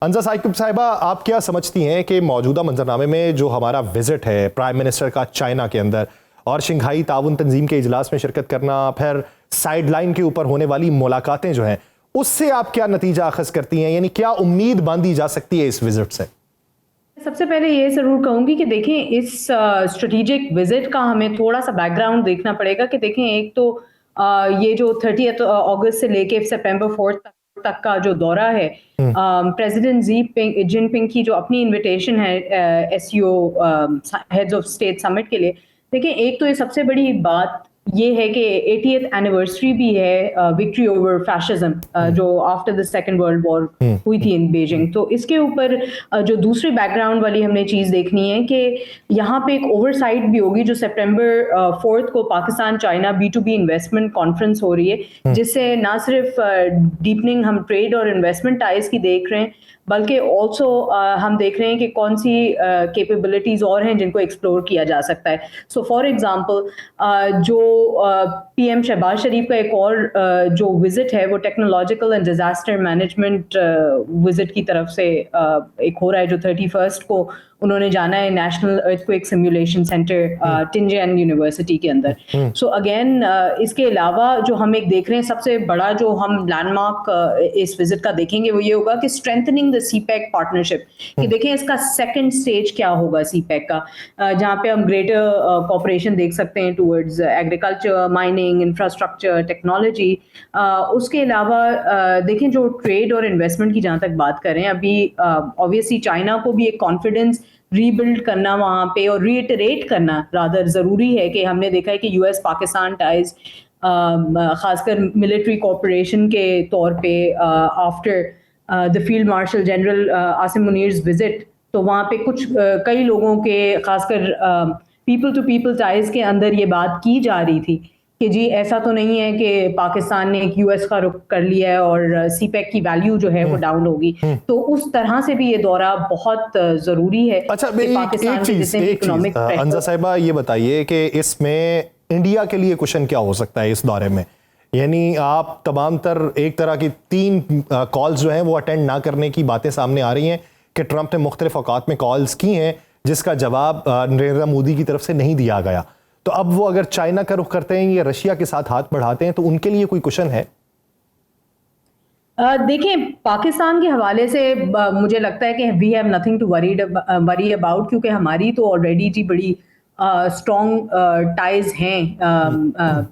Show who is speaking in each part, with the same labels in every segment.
Speaker 1: अंजा साकिब साहिबा, आप क्या समझती हैं कि मौजूदा मंजरनामे में जो हमारा विजिट है प्राइम मिनिस्टर का चाइना के अंदर और शंघाई ताउन तंजीम के इजलास में शिरकत करना, फिर साइडलाइन के ऊपर होने वाली मुलाकातें जो हैं, उससे आप क्या नतीजा अखज़ करती हैं? यानी क्या उम्मीद बांधी जा सकती है इस विजिट से?
Speaker 2: सबसे पहले ये ज़रूर कहूँगी कि देखें इस स्ट्रेटेजिक विजिट का हमें थोड़ा सा बैकग्राउंड देखना पड़ेगा कि देखें एक तो ये जो 30 अगस्त से लेके सितंबर 4 तक का जो दौरा है, प्रेसिडेंट जिनपिंग की जो अपनी इनविटेशन है SCO heads of state summit के लिए, देखें एक तो ये सबसे बड़ी बात ये है कि 80th एनिवर्सरी भी है विक्ट्री ओवर फैशिज्म जो after the second world war हुई थी इन बीजिंग। तो इसके ऊपर जो दूसरी बैकग्राउंड वाली हमने चीज़ देखनी है कि यहाँ पे एक ओवरसाइट भी होगी जो सितंबर 4 को Pakistan China B2B investment conference हो रही है, जिससे ना सिर्फ डीपनिंग हम ट्रेड और इन्वेस्टमेंट टाइज की देख रहे हैं, बल्कि ऑल्सो हम देख रहे हैं कि कौन सी कैपेबिलिटीज़ और हैं जिनको एक्सप्लोर किया जा सकता है। सो फॉर एग्जांपल जो पीएम शहबाज शरीफ का एक और जो विजिट है वो technological and disaster management visit की तरफ से एक हो रहा है, जो 31 को उन्होंने जाना है national earthquake simulation centre Tianjin university के अंदर। सो अगेन इसके अलावा जो हम एक देख रहे हैं सबसे बड़ा जो हम लैंडमार्क इस विजिट का देखेंगे वो ये होगा कि स्ट्रेंथनिंग द सीपैक पार्टनरशिप, कि देखें इसका सेकंड स्टेज क्या होगा सीपैक का, जहाँ पे हम ग्रेटर कोऑपरेशन देख सकते हैं towards agriculture, mining, infrastructure, technology. उसके अलावा देखें जो ट्रेड और इन्वेस्टमेंट की जहाँ तक बात करें, अभी ऑब्वियसली चाइना को भी एक कॉन्फिडेंस रीबिल्ड करना वहाँ पे और रीइटरेट करना रादर ज़रूरी है कि हमने देखा है कि यूएस पाकिस्तान टाइज खासकर मिलिट्री कोऑपरेशन के तौर पे after the field marshal general Asim Munir's visit, तो वहाँ पे कुछ कई लोगों के खासकर पीपल टू पीपल टाइज के अंदर ये बात की जा रही थी कि जी ऐसा तो नहीं है कि पाकिस्तान ने यूएस का रुख कर लिया है और सीपैक की वैल्यू जो है वो डाउन होगी। तो उस तरह से भी ये दौरा बहुत जरूरी है।
Speaker 1: अच्छा, एक चीज अंजा साहिबा ये बताइए कि इसमें इंडिया के लिए क्वेश्चन क्या हो सकता है इस दौरे में? यानी आप तमाम तर एक तरह की 3 कॉल्स जो हैं वो अटेंड ना करने की बातें सामने आ रही हैं कि ट्रंप ने मुख्तलिफ औकात में कॉल्स की हैं जिसका जवाब नरेंद्र मोदी की तरफ से नहीं दिया गया। तो अब वो अगर चाइना का रुख करते हैं या रशिया के साथ हाथ बढ़ाते हैं तो उनके लिए कोई क्वेश्चन है?
Speaker 2: देखें पाकिस्तान के हवाले से मुझे लगता है कि we have nothing to worry about, क्योंकि हमारी तो ऑलरेडी जी बड़ी स्ट्रॉन्ग टाइज हैं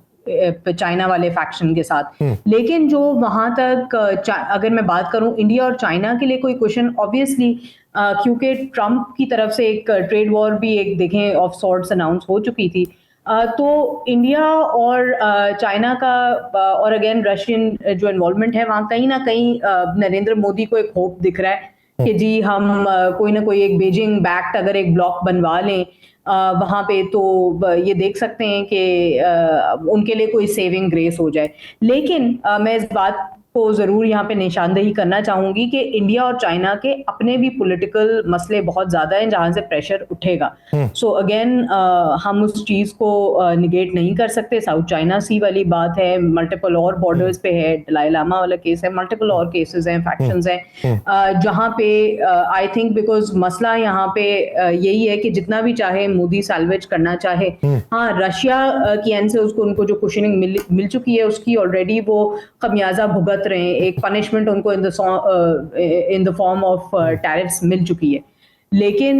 Speaker 2: चाइना वाले फैक्शन के साथ। लेकिन जो वहां तक अगर मैं बात करूं इंडिया और चाइना के लिए कोई क्वेश्चन ऑब्वियसली क्योंकि ट्रंप की तरफ से एक ट्रेड वॉर भी एक देखें ऑफ सॉर्ट्स अनाउंस हो चुकी थी, तो इंडिया और चाइना का और अगेन रशियन जो इन्वॉल्वमेंट है वहाँ कहीं ना कहीं नरेंद्र मोदी को एक होप दिख रहा है कि जी हम कोई ना कोई एक बीजिंग बैक्ड अगर एक ब्लॉक बनवा लें वहाँ पे, तो ये देख सकते हैं कि उनके लिए कोई सेविंग ग्रेस हो जाए। लेकिन मैं इस बात को जरूर यहाँ पे निशानदेही करना चाहूंगी कि इंडिया और चाइना के अपने भी पॉलिटिकल मसले बहुत ज्यादा हैं जहां से प्रेशर उठेगा। सो अगेन हम उस चीज को निगेट नहीं कर सकते। साउथ चाइना सी वाली बात है, मल्टीपल और बॉर्डर्स पे है, दलाई लामा वाला केस है, मल्टीपल और केसेस हैं, फैक्शंस हैं, जहां पे आई थिंक बिकॉज मसला यहाँ पे यही है कि जितना भी चाहे मोदी सैल्वेज करना चाहे, हाँ रशिया की एंड से उसको उनको जो कुशनिंग मिल चुकी है उसकी ऑलरेडी वो खमियाजा भुगत रहे हैं, एक पनिशमेंट उनको in the form of tariffs मिल चुकी है। लेकिन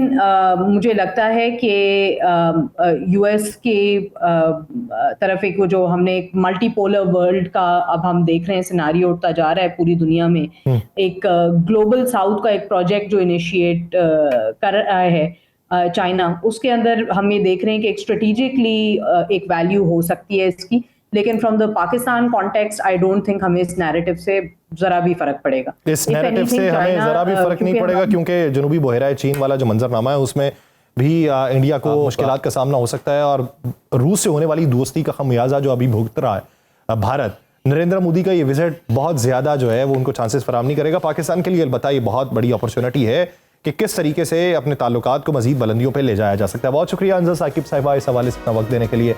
Speaker 2: मुझे लगता है कि यूएस के तरफ एक जो हमने एक मल्टीपोलर वर्ल्ड का अब हम देख रहे हैं सिनारियो उठता जा रहा है पूरी दुनिया में, एक ग्लोबल साउथ का एक प्रोजेक्ट जो इनिशिएट कर रहा है चाइना, उसके अंदर हम ये देख रहे हैं कि एक स्ट्रेटेजिकली एक वैल्यू हो सकती है इसकी। लेकिन from the Pakistan context I don't think हमें इस नैरेटिव से जरा भी फर्क पड़ेगा।
Speaker 1: इस नैरेटिव से हमें जरा भी फर्क नहीं पड़ेगा क्योंकि जनूबी बहरा चीन वाला जो मंजरनामा है उसमें भी इंडिया को मुश्किलात का सामना हो सकता है और रूस से होने वाली दोस्ती का खमियाजा जो अभी भुगत रहा है भारत, नरेंद्र मोदी का ये विजिट बहुत ज्यादा जो है वो उनको चांसेस फराहम नहीं करेगा। पाकिस्तान के लिए अलबत्ता ये बहुत बड़ी अपॉर्चुनिटी है कि किस तरीके से अपने ताल्लुकात को मजीद बुलंदियों पर ले जाया जा सकता है। बहुत शुक्रिया अंजा साकिब साहिबा इस हवाले से अपना वक्त देने के लिए।